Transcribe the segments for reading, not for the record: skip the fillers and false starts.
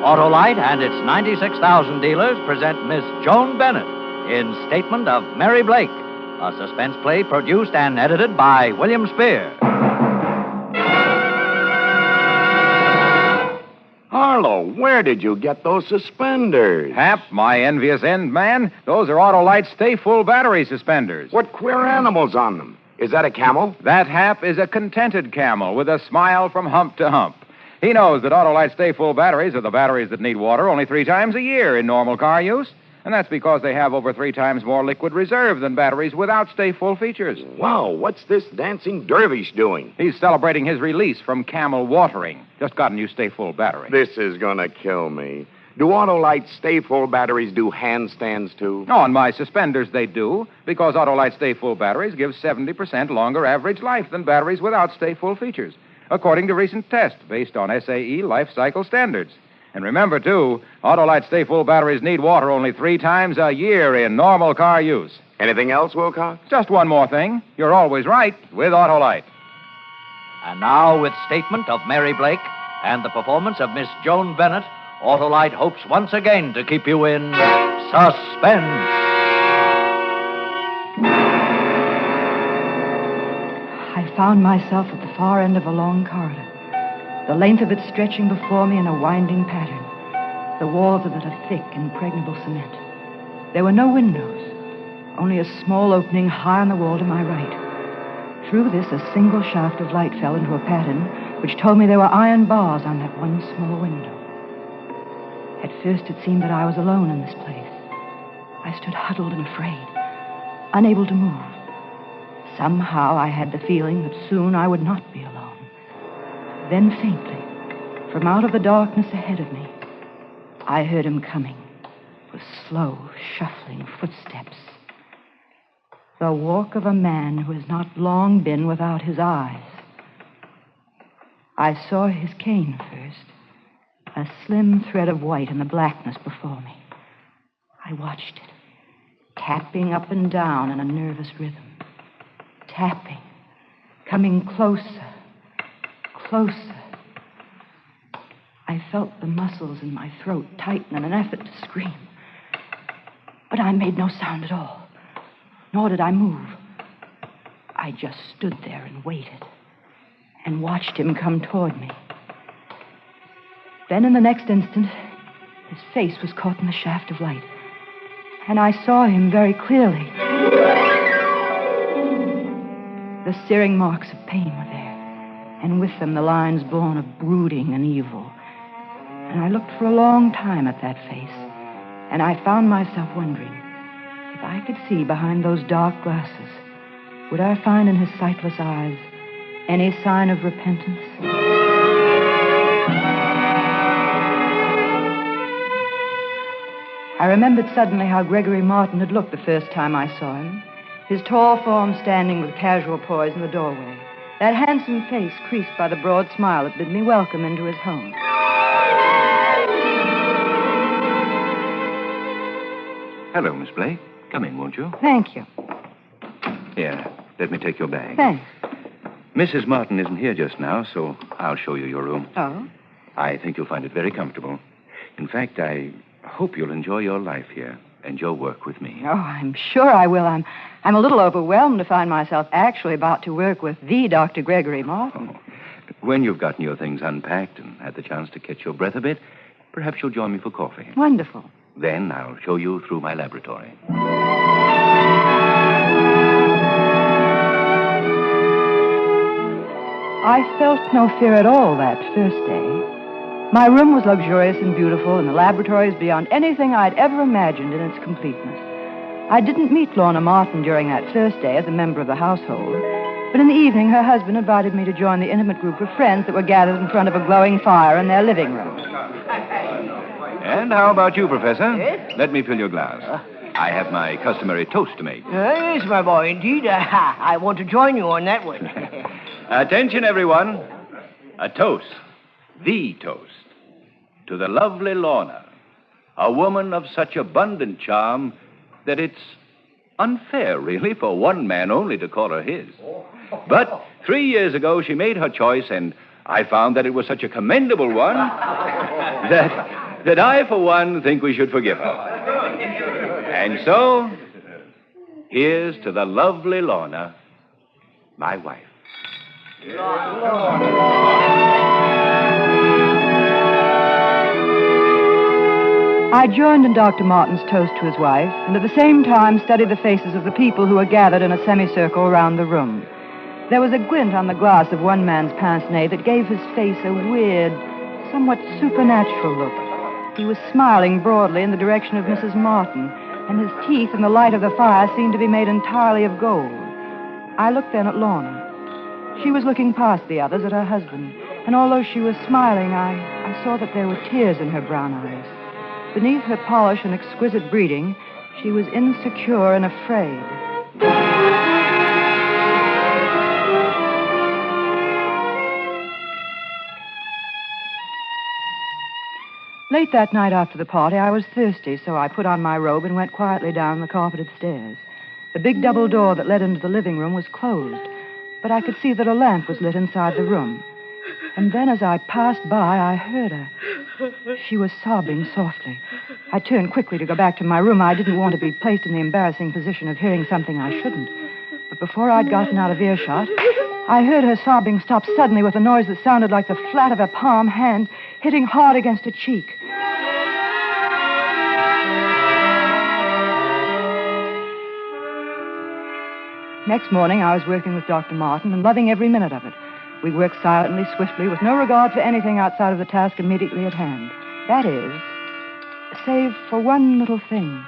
Autolite and its 96,000 dealers present Miss Joan Bennett in Statement of Mary Blake, a suspense play produced and edited by William Spear. Harlow, where did you get those suspenders? Hap, my envious end man, those are Autolite Stay Full battery suspenders. What queer animals on them? Is that a camel? That Hap is a contented camel with a smile from hump to hump. He knows that Autolite Stay Full batteries are the batteries that need water only 3 times a year in normal car use. And that's because they have over 3 times more liquid reserve than batteries without Stay Full features. Wow, what's this dancing dervish doing? He's celebrating his release from camel watering. Just got a new Stay Full battery. This is gonna kill me. Do Autolite Stay Full batteries do handstands, too? On my suspenders, they do, because Autolite Stay Full batteries give 70% longer average life than batteries without Stay Full features, according to recent tests based on SAE life cycle standards. And remember, too, Autolite Stay Full batteries need water only 3 times a year in normal car use. Anything else, Wilcox? Just one more thing. You're always right with Autolite. And now, with Statement of Mary Blake and the performance of Miss Joan Bennett, Autolite hopes once again to keep you in suspense. I found myself at the far end of a long corridor, the length of it stretching before me in a winding pattern. The walls of it are thick, impregnable cement. There were no windows, only a small opening high on the wall to my right. Through this, a single shaft of light fell into a pattern which told me there were iron bars on that one small window. At first, it seemed that I was alone in this place. I stood huddled and afraid, unable to move. Somehow, I had the feeling that soon I would not be alone. Then faintly, from out of the darkness ahead of me, I heard him coming with slow, shuffling footsteps. The walk of a man who has not long been without his eyes. I saw his cane first, a slim thread of white in the blackness before me. I watched it, tapping up and down in a nervous rhythm. Tapping, coming closer. Closer. I felt the muscles in my throat tighten in an effort to scream. But I made no sound at all, nor did I move. I just stood there and waited, and watched him come toward me. Then in the next instant, his face was caught in the shaft of light, and I saw him very clearly. The searing marks of pain were there, and with them the lines born of brooding and evil. And I looked for a long time at that face, and I found myself wondering, if I could see behind those dark glasses, would I find in his sightless eyes any sign of repentance? I remembered suddenly how Gregory Martin had looked the first time I saw him, his tall form standing with casual poise in the doorway, that handsome face creased by the broad smile that bid me welcome into his home. Hello, Miss Blake. Come in, won't you? Thank you. Here, let me take your bag. Thanks. Mrs. Martin isn't here just now, so I'll show you your room. Oh? I think you'll find it very comfortable. In fact, I hope you'll enjoy your life here and your work with me. Oh, I'm sure I will. I'm a little overwhelmed to find myself actually about to work with the Dr. Gregory Martin. Oh. When you've gotten your things unpacked and had the chance to catch your breath a bit, perhaps you'll join me for coffee. Wonderful. Then I'll show you through my laboratory. I felt no fear at all that first day. My room was luxurious and beautiful, and the laboratory is beyond anything I'd ever imagined in its completeness. I didn't meet Lorna Martin during that first day as a member of the household, but in the evening her husband invited me to join the intimate group of friends that were gathered in front of a glowing fire in their living room. And how about you, Professor? Yes? Let me fill your glass. I have my customary toast to make. Yes, my boy, indeed. I want to join you on that one. Attention, everyone. A toast. The toast. To the lovely Lorna. A woman of such abundant charm that it's Unfair, really, for one man only to call her his. But 3 years ago, she made her choice, and I found that it was such a commendable one that I, for one, think we should forgive her. And so, here's to the lovely Lorna, my wife. I joined in Dr. Martin's toast to his wife, and at the same time studied the faces of the people who were gathered in a semicircle around the room. There was a glint on the glass of one man's pince-nez that gave his face a weird, somewhat supernatural look. He was smiling broadly in the direction of Mrs. Martin, and his teeth in the light of the fire seemed to be made entirely of gold. I looked then at Lorna. She was looking past the others at her husband, and although she was smiling, I saw that there were tears in her brown eyes. Beneath her polish and exquisite breeding, she was insecure and afraid. Late that night after the party, I was thirsty, so I put on my robe and went quietly down the carpeted stairs. The big double door that led into the living room was closed, but I could see that a lamp was lit inside the room. And then as I passed by, I heard her. She was sobbing softly. I turned quickly to go back to my room. I didn't want to be placed in the embarrassing position of hearing something I shouldn't. But before I'd gotten out of earshot, I heard her sobbing stop suddenly with a noise that sounded like the flat of a palm hand hitting hard against a cheek. Next morning, I was working with Dr. Martin and loving every minute of it. We worked silently, swiftly, with no regard for anything outside of the task immediately at hand. That is, save for one little thing.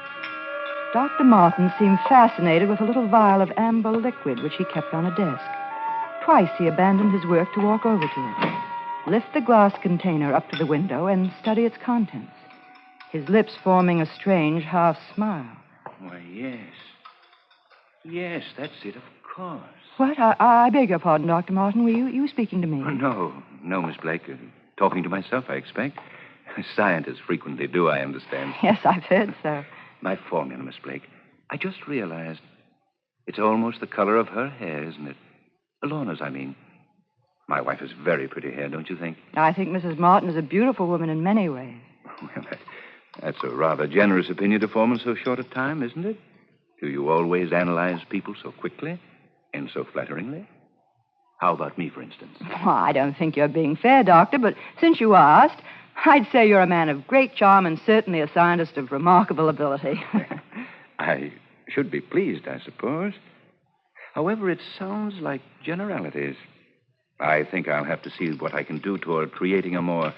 Dr. Martin seemed fascinated with a little vial of amber liquid which he kept on a desk. Twice he abandoned his work to walk over to it, lift the glass container up to the window, and study its contents, his lips forming a strange half smile. Why, yes. Yes, that's it, of course. What? I beg your pardon, Dr. Martin. Were you speaking to me? Oh, no, Miss Blake. Talking to myself, I expect. Scientists frequently do, I understand. Yes, I've heard so. My formula, Miss Blake. I just realized it's almost the color of her hair, isn't it? Lorna's, I mean. My wife has very pretty hair, don't you think? I think Mrs. Martin is a beautiful woman in many ways. Well, that's a rather generous opinion to form in so short a time, isn't it? Do you always analyze people so quickly and so flatteringly? How about me, for instance? Well, I don't think you're being fair, Doctor, but since you asked, I'd say you're a man of great charm and certainly a scientist of remarkable ability. I should be pleased, I suppose. However, it sounds like generalities. I think I'll have to see what I can do toward creating a more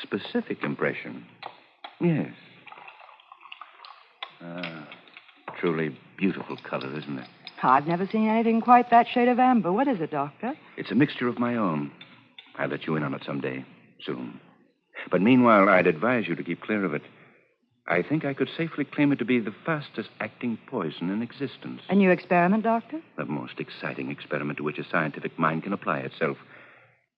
specific impression. Yes. Truly beautiful color, isn't it? I've never seen anything quite that shade of amber. What is it, Doctor? It's a mixture of my own. I'll let you in on it someday, soon. But meanwhile, I'd advise you to keep clear of it. I think I could safely claim it to be the fastest-acting poison in existence. A new experiment, Doctor? The most exciting experiment to which a scientific mind can apply itself.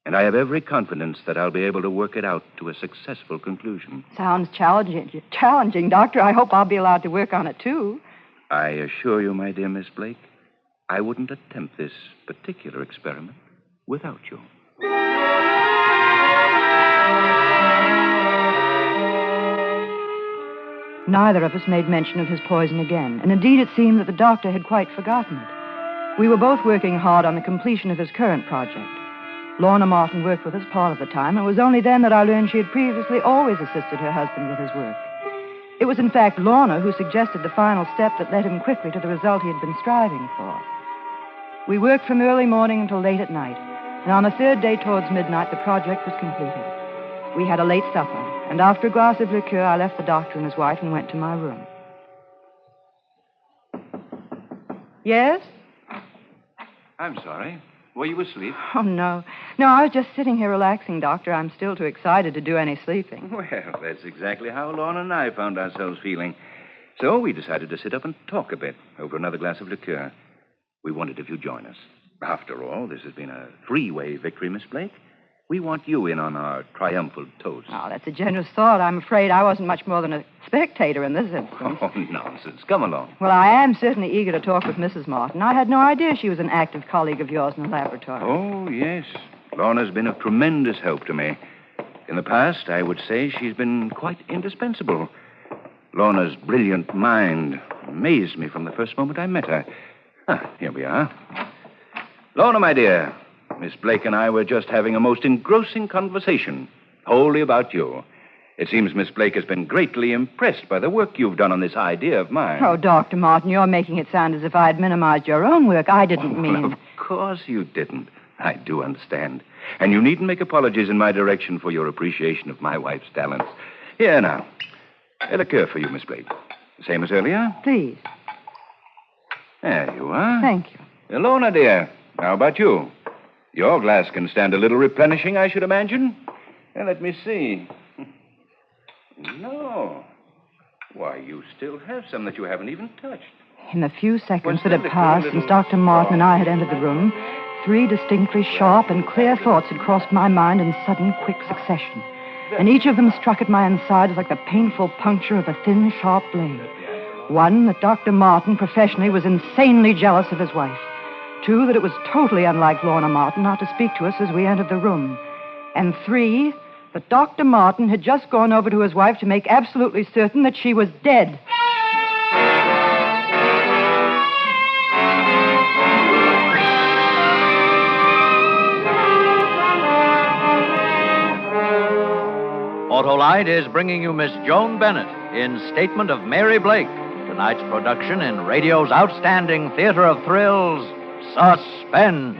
And I have every confidence that I'll be able to work it out to a successful conclusion. Sounds challenging, Doctor. I hope I'll be allowed to work on it, too. I assure you, my dear Miss Blake, I wouldn't attempt this particular experiment without you. Neither of us made mention of his poison again, and indeed it seemed that the doctor had quite forgotten it. We were both working hard on the completion of his current project. Lorna Martin worked with us part of the time, and it was only then that I learned she had previously always assisted her husband with his work. It was, in fact, Lorna who suggested the final step that led him quickly to the result he had been striving for. We worked from early morning until late at night, and on the third day towards midnight, the project was completed. We had a late supper, and after a glass of liqueur, I left the doctor and his wife and went to my room. Yes? I'm sorry. Were you asleep? Oh, no. No, I was just sitting here relaxing, Doctor. I'm still too excited to do any sleeping. Well, that's exactly how Lorna and I found ourselves feeling. So we decided to sit up and talk a bit over another glass of liqueur. We wondered if you'd join us. After all, this has been a three-way victory, Miss Blake. We want you in on our triumphal toast. Oh, that's a generous thought. I'm afraid I wasn't much more than a spectator in this instance. Oh, nonsense. Come along. Well, I am certainly eager to talk with Mrs. Martin. I had no idea she was an active colleague of yours in the laboratory. Oh, yes. Lorna's been of tremendous help to me. In the past, I would say she's been quite indispensable. Lorna's brilliant mind amazed me from the first moment I met her. Here we are. Lorna, my dear, Miss Blake and I were just having a most engrossing conversation, wholly about you. It seems Miss Blake has been greatly impressed by the work you've done on this idea of mine. Oh, Dr. Martin, you're making it sound as if I'd minimized your own work. I didn't mean... Well, of course you didn't. I do understand. And you needn't make apologies in my direction for your appreciation of my wife's talents. Here now. A liqueur for you, Miss Blake. Same as earlier? Please. There you are. Thank you. Lorna, dear. How about you? Your glass can stand a little replenishing, I should imagine. Let me see. No. Why, you still have some that you haven't even touched. In the few seconds What's that had the passed little- since Dr. Martin and I had entered the room, 3 distinctly sharp and clear thoughts had crossed my mind in sudden, quick succession. And each of them struck at my insides like the painful puncture of a thin, sharp blade. 1, that Dr. Martin, professionally, was insanely jealous of his wife. 2, that it was totally unlike Lorna Martin not to speak to us as we entered the room. And 3, that Dr. Martin had just gone over to his wife to make absolutely certain that she was dead. Autolite is bringing you Miss Joan Bennett in Statement of Mary Blake, tonight's production in radio's outstanding theater of thrills, Suspense.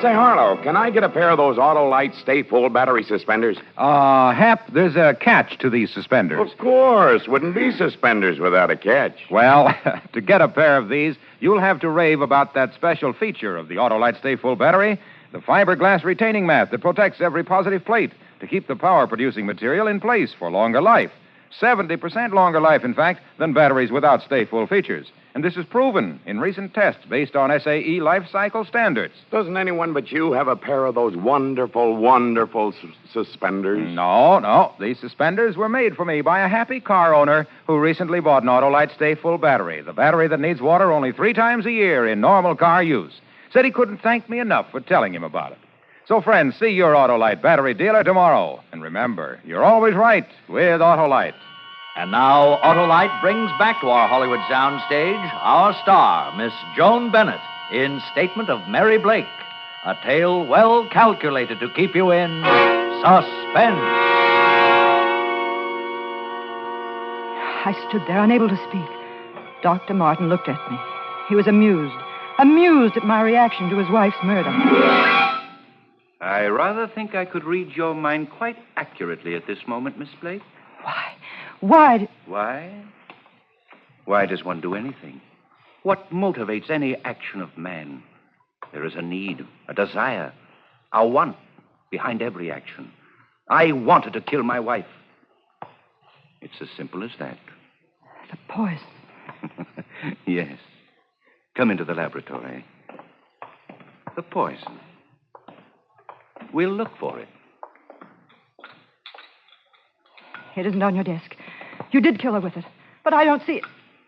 Say, Harlow, can I get a pair of those Autolite Stay Full battery suspenders? Hap, there's a catch to these suspenders. Of course. Wouldn't be suspenders without a catch. Well, to get a pair of these, you'll have to rave about that special feature of the Autolite Stay Full battery, the fiberglass retaining mat that protects every positive plate to keep the power-producing material in place for longer life. 70% longer life, in fact, than batteries without Stay Full features. And this is proven in recent tests based on SAE life cycle standards. Doesn't anyone but you have a pair of those wonderful, wonderful suspenders? No. These suspenders were made for me by a happy car owner who recently bought an Autolite Stay Full battery, the battery that needs water only 3 times a year in normal car use. Said he couldn't thank me enough for telling him about it. So, friends, see your Autolite battery dealer tomorrow. And remember, you're always right with Autolite. And now, Autolite brings back to our Hollywood soundstage our star, Miss Joan Bennett, in Statement of Mary Blake, a tale well calculated to keep you in suspense. I stood there, unable to speak. Dr. Martin looked at me. He was amused at my reaction to his wife's murder. I rather think I could read your mind quite accurately at this moment, Miss Blake. Why? Why? Why does one do anything? What motivates any action of man? There is a need, a desire, a want behind every action. I wanted to kill my wife. It's as simple as that. The poison. Yes. Come into the laboratory. The poison. We'll look for it. It isn't on your desk. You did kill her with it, but I don't see it.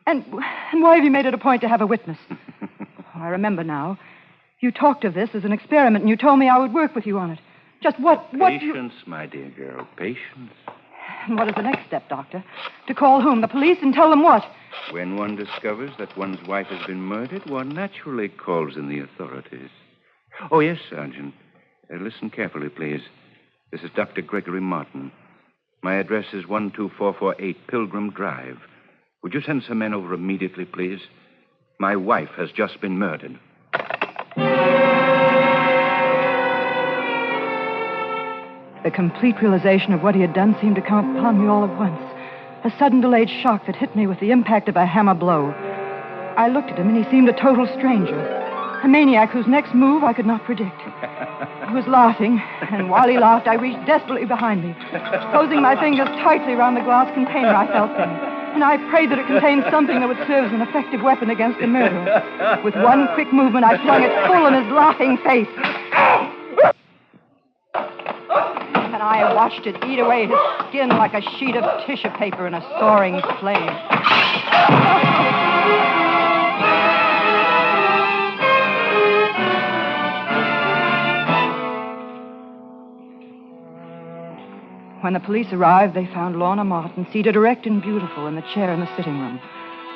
And why have you made it a point to have a witness? I remember now. You talked of this as an experiment, and you told me I would work with you on it. Just what... Patience, my dear girl, patience. And what is the next step, Doctor? To call whom? The police, and tell them what? When one discovers that one's wife has been murdered, one naturally calls in the authorities. Oh, yes, Sergeant. Listen carefully, please. This is Dr. Gregory Martin. My address is 12448 Pilgrim Drive. Would you send some men over immediately, please? My wife has just been murdered. The complete realization of what he had done seemed to come upon me all at once. A sudden delayed shock that hit me with the impact of a hammer blow. I looked at him, and he seemed a total stranger. A maniac whose next move I could not predict. He was laughing, and while he laughed, I reached desperately behind me, closing my fingers tightly around the glass container I felt in. And I prayed that it contained something that would serve as an effective weapon against the murderer. With one quick movement, I flung it full in his laughing face. And I watched it eat away his skin like a sheet of tissue paper in a soaring flame. When the police arrived, they found Lorna Martin seated erect and beautiful in the chair in the sitting room,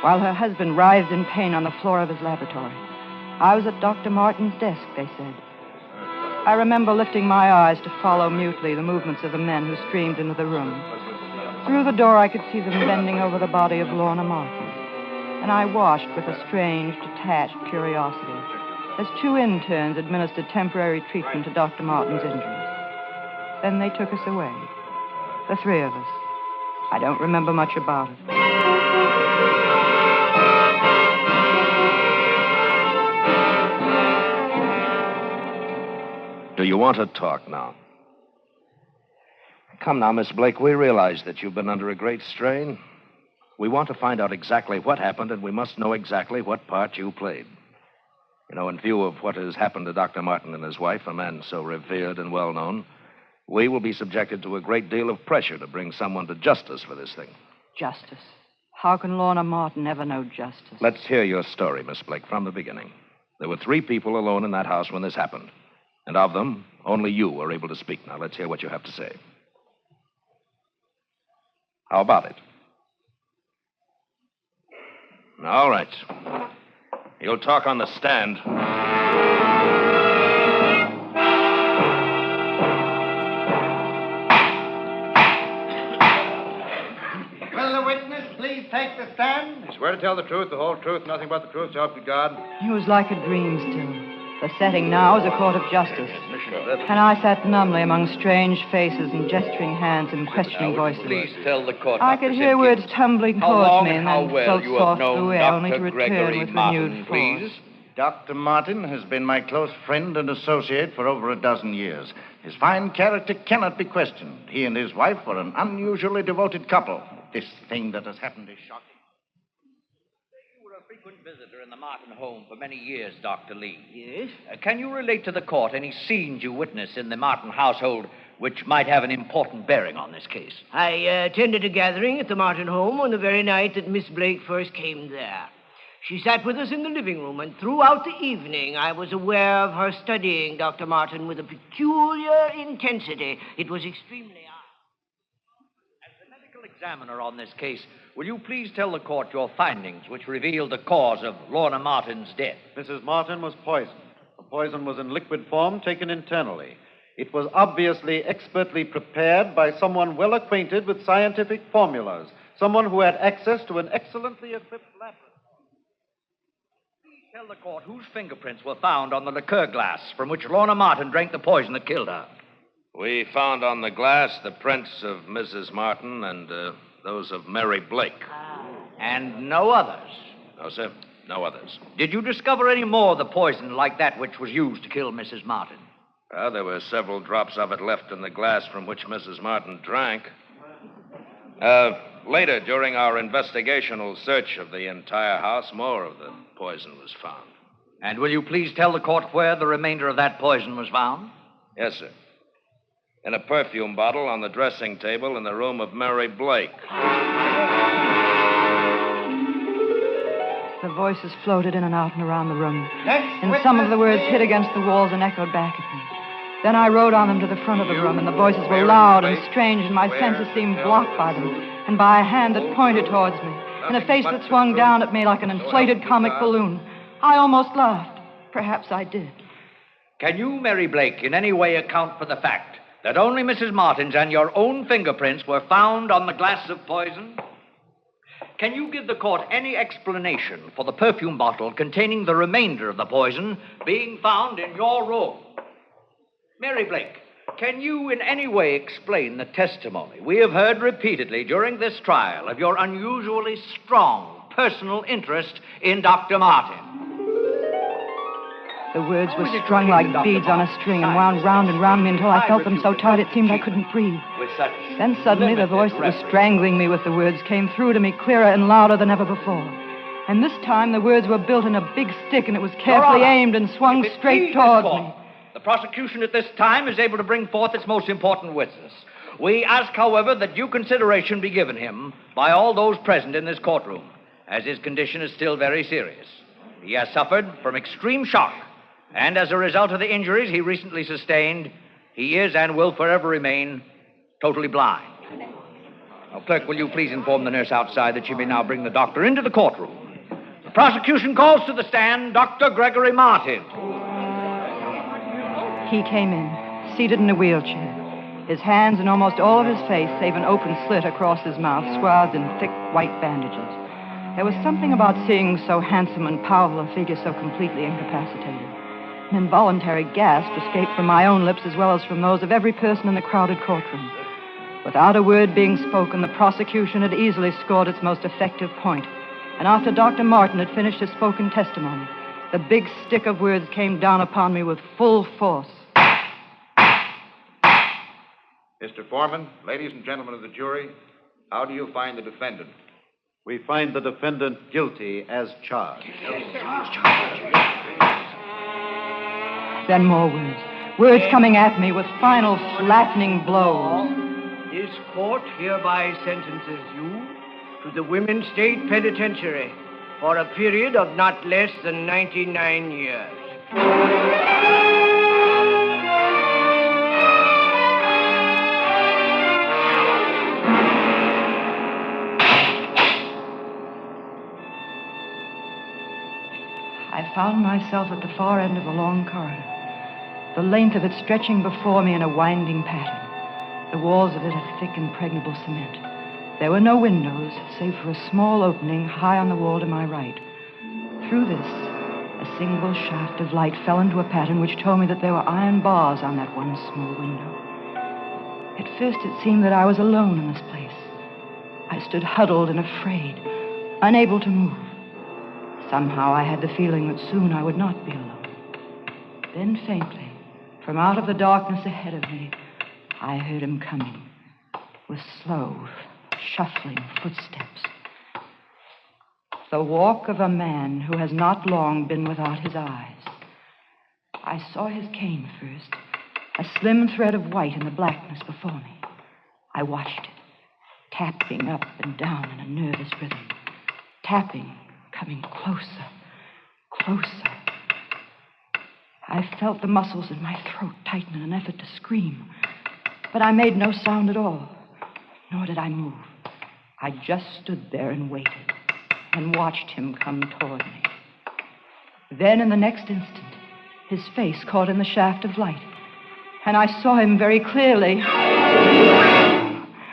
while her husband writhed in pain on the floor of his laboratory. I was at Dr. Martin's desk, they said. I remember lifting my eyes to follow mutely the movements of the men who streamed into the room. Through the door, I could see them bending over the body of Lorna Martin, and I watched with a strange, detached curiosity as two interns administered temporary treatment to Dr. Martin's injuries. Then they took us away. The three of us. I don't remember much about it. Do you want to talk now? Come now, Miss Blake. We realize that you've been under a great strain. We want to find out exactly what happened, and we must know exactly what part you played. You know, in view of what has happened to Dr. Martin and his wife, a man so revered and well-known, we will be subjected to a great deal of pressure to bring someone to justice for this thing. Justice? How can Lorna Martin ever know justice? Let's hear your story, Miss Blake, from the beginning. There were 3 people alone in that house when this happened. And of them, only you were able to speak. Now, let's hear what you have to say. How about it? All right. You'll talk on the stand. Will the witness please take the stand? I swear to tell the truth, the whole truth, nothing but the truth, so help you God. It was like a dream still. The setting now is a court of justice. And I sat numbly among strange faces and gesturing hands and questioning voices. Please tell the court, I Dr. could hear words tumbling how towards long me and and how then well float you have softly known away, Dr. only to return Gregory with Martin, renewed force. please? Dr. Martin has been my close friend and associate for over a dozen years. His fine character cannot be questioned. He and his wife were an unusually devoted couple. This thing that has happened is shocking. You were a frequent visitor in the Martin home for many years, Dr. Lee. Yes? Can you relate to the court any scenes you witnessed in the Martin household which might have an important bearing on this case? I attended a gathering at the Martin home on the very night that Miss Blake first came there. She sat with us in the living room, and throughout the evening I was aware of her studying Dr. Martin with a peculiar intensity. It was extremely odd. As the medical examiner on this case, will you please tell the court your findings which revealed the cause of Lorna Martin's death? Mrs. Martin was poisoned. The poison was in liquid form, taken internally. It was obviously expertly prepared by someone well acquainted with scientific formulas, someone who had access to an excellently equipped laboratory. Please tell the court whose fingerprints were found on the liqueur glass from which Lorna Martin drank the poison that killed her. We found on the glass the prints of Mrs. Martin and those of Mary Blake. And no others? No, sir. No others. Did you discover any more of the poison like that which was used to kill Mrs. Martin? There were several drops of it left in the glass from which Mrs. Martin drank. Later, during our investigational search of the entire house, more of the poison was found. And will you please tell the court where the remainder of that poison was found? Yes, sir. In a perfume bottle on the dressing table in the room of Mary Blake. The voices floated in and out and around the room. And some of the words hit against the walls and echoed back at me. Then I rode on them to the front of the room, and the voices were loud and strange, and my senses seemed blocked by them, and by a hand that pointed towards me, and a face that swung down at me like an inflated comic balloon. I almost laughed. Perhaps I did. Can you, Mary Blake, in any way account for the fact that only Mrs. Martin's and your own fingerprints were found on the glass of poison? Can you give the court any explanation for the perfume bottle containing the remainder of the poison being found in your room? Mary Blake, can you in any way explain the testimony we have heard repeatedly during this trial of your unusually strong personal interest in Dr. Martin? The words were strung like beads on a string and wound round and round me until I felt them so tight it seemed I couldn't breathe. Then suddenly the voice that was strangling me with the words came through to me clearer and louder than ever before. And this time the words were built in a big stick and it was carefully aimed and swung straight towards me. The prosecution at this time is able to bring forth its most important witness. We ask, however, that due consideration be given him by all those present in this courtroom, as his condition is still very serious. He has suffered from extreme shock, and as a result of the injuries he recently sustained, he is and will forever remain totally blind. Now, clerk, will you please inform the nurse outside that she may now bring the doctor into the courtroom. The prosecution calls to the stand Dr. Gregory Martin. He came in, seated in a wheelchair, his hands and almost all of his face, save an open slit across his mouth, swathed in thick white bandages. There was something about seeing so handsome and powerful a figure so completely incapacitated. An involuntary gasp escaped from my own lips as well as from those of every person in the crowded courtroom. Without a word being spoken, the prosecution had easily scored its most effective point. And after Dr. Martin had finished his spoken testimony, the big stick of words came down upon me with full force. Mr. Foreman, ladies and gentlemen of the jury, how do you find the defendant? We find the defendant guilty as charged. Then more words. Words coming at me with final flattening blows. This court hereby sentences you to the Women's State Penitentiary for a period of not less than 99 years. I found myself at the far end of a long corridor, the length of it stretching before me in a winding pattern, the walls of it of thick, impregnable cement. There were no windows, save for a small opening high on the wall to my right. Through this, a single shaft of light fell into a pattern which told me that there were iron bars on that one small window. At first, it seemed that I was alone in this place. I stood huddled and afraid, unable to move. Somehow I had the feeling that soon I would not be alone. Then faintly, from out of the darkness ahead of me, I heard him coming with slow, shuffling footsteps. The walk of a man who has not long been without his eyes. I saw his cane first, a slim thread of white in the blackness before me. I watched it, tapping up and down in a nervous rhythm, tapping, coming closer, closer. I felt the muscles in my throat tighten in an effort to scream, but I made no sound at all, nor did I move. I just stood there and waited and watched him come toward me. Then, in the next instant, his face caught in the shaft of light, and I saw him very clearly.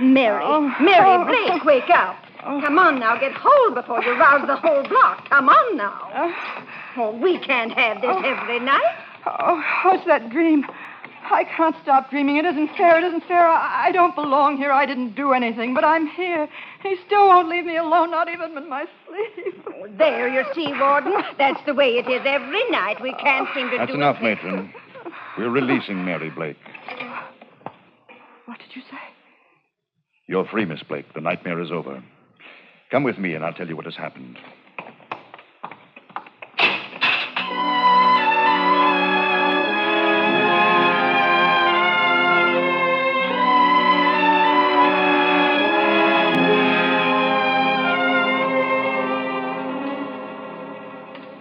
Mary Blake, wake up. Come on now, get hold before you rouse the whole block. Come on now. Oh, we can't have this every night. Oh, what's that dream? I can't stop dreaming. It isn't fair. It isn't fair. I don't belong here. I didn't do anything, but I'm here. He still won't leave me alone, not even in my sleep. Oh, there, you see, Warden. That's the way it is every night. We can't seem to That's do enough, it. Matron. We're releasing Mary Blake. What did you say? You're free, Miss Blake. The nightmare is over. Come with me, and I'll tell you what has happened.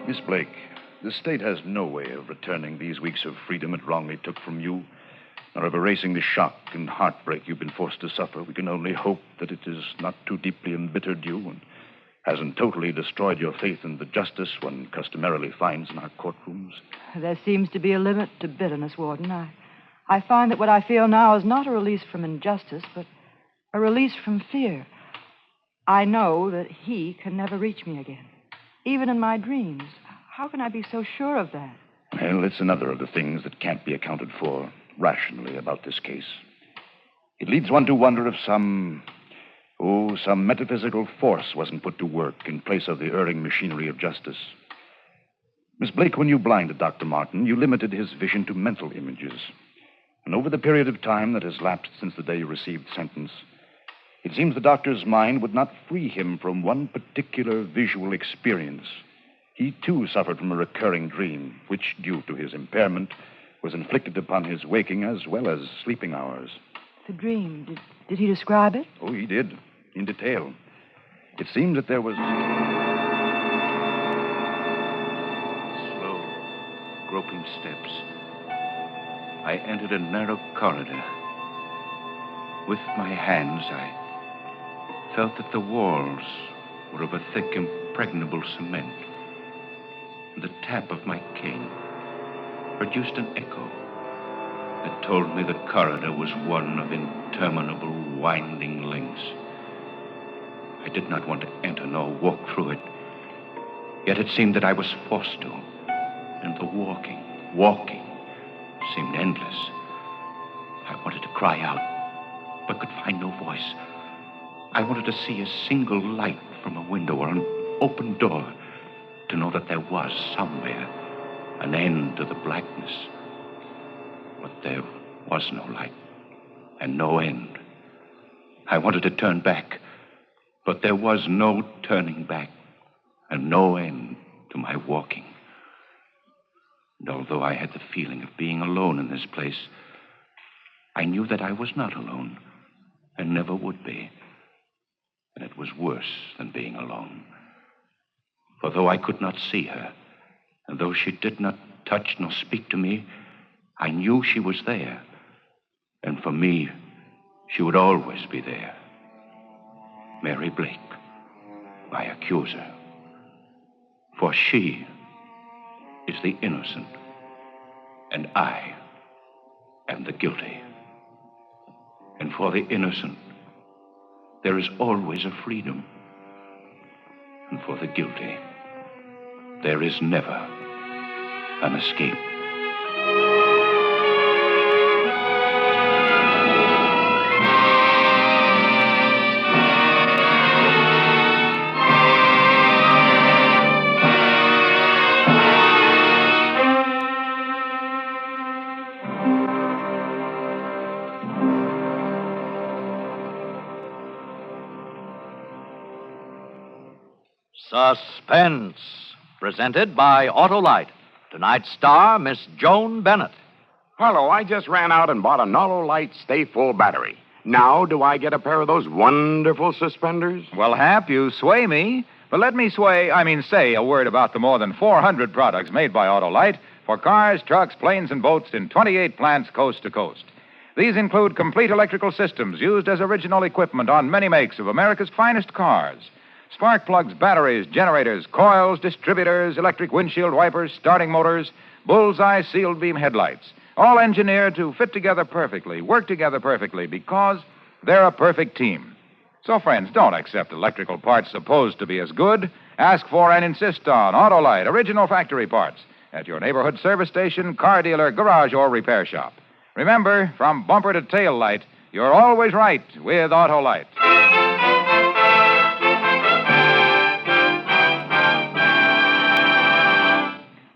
Miss Blake, the state has no way of returning these weeks of freedom it wrongly took from you, nor of erasing the shock and heartbreak you've been forced to suffer. We can only hope that it has not too deeply embittered you and hasn't totally destroyed your faith in the justice one customarily finds in our courtrooms. There seems to be a limit to bitterness, Warden. I find that what I feel now is not a release from injustice, but a release from fear. I know that he can never reach me again, even in my dreams. How can I be so sure of that? Well, it's another of the things that can't be accounted for rationally about this case. It leads one to wonder if some metaphysical force wasn't put to work in place of the erring machinery of justice. Miss Blake, when you blinded Dr. Martin, you limited his vision to mental images. And over the period of time that has lapsed since the day you received sentence, it seems the doctor's mind would not free him from one particular visual experience. He, too, suffered from a recurring dream, which, due to his impairment, was inflicted upon his waking as well as sleeping hours. The dream, did he describe it? Oh, he did, in detail. It seemed that there was... Slow, groping steps. I entered a narrow corridor. With my hands, I felt that the walls were of a thick, impregnable cement. And the tap of my cane produced an echo that told me the corridor was one of interminable, winding links. I did not want to enter nor walk through it. Yet it seemed that I was forced to. And the walking, seemed endless. I wanted to cry out, but could find no voice. I wanted to see a single light from a window or an open door, to know that there was somewhere an end to the blackness. But there was no light and no end. I wanted to turn back, but there was no turning back and no end to my walking. And although I had the feeling of being alone in this place, I knew that I was not alone and never would be. And it was worse than being alone. For though I could not see her, and though she did not touch nor speak to me, I knew she was there. And for me, she would always be there. Mary Blake, my accuser. For she is the innocent, and I am the guilty. And for the innocent, there is always a freedom. And for the guilty, there is never an escape. Suspense, presented by Autolite. Tonight's star, Miss Joan Bennett. Hello, I just ran out and bought an Autolite Stay Full battery. Now, do I get a pair of those wonderful suspenders? Well, Hap, you sway me. But let me say a word about the more than 400 products made by Autolite for cars, trucks, planes, and boats in 28 plants coast to coast. These include complete electrical systems used as original equipment on many makes of America's finest cars. Spark plugs, batteries, generators, coils, distributors, electric windshield wipers, starting motors, bullseye sealed beam headlights. All engineered to fit together perfectly, work together perfectly, because they're a perfect team. So, friends, don't accept electrical parts supposed to be as good. Ask for and insist on Autolite original factory parts at your neighborhood service station, car dealer, garage, or repair shop. Remember, from bumper to tail light, you're always right with Autolite.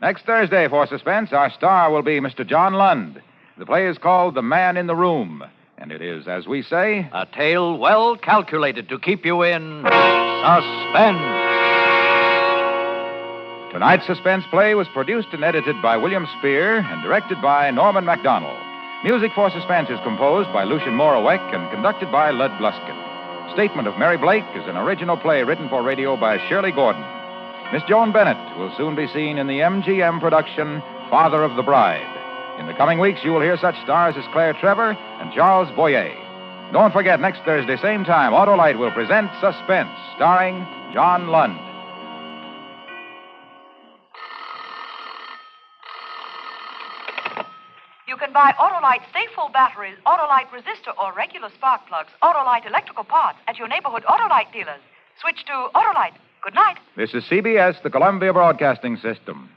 Next Thursday for Suspense, our star will be Mr. John Lund. The play is called The Man in the Room, and it is, as we say, A tale well calculated to keep you in suspense. Tonight's Suspense play was produced and edited by William Spear and directed by Norman MacDonald. Music for Suspense is composed by Lucien Moraweck and conducted by Lud Bluskin. Statement of Mary Blake is an original play written for radio by Shirley Gordon. Miss Joan Bennett will soon be seen in the MGM production, Father of the Bride. In the coming weeks, you will hear such stars as Claire Trevor and Charles Boyer. Don't forget, next Thursday, same time, Autolite will present Suspense, starring John Lund. You can buy Autolite Stay Full batteries, Autolite resistor or regular spark plugs, Autolite electrical parts at your neighborhood Autolite dealers. Switch to Autolite. Good night. This is CBS, the Columbia Broadcasting System.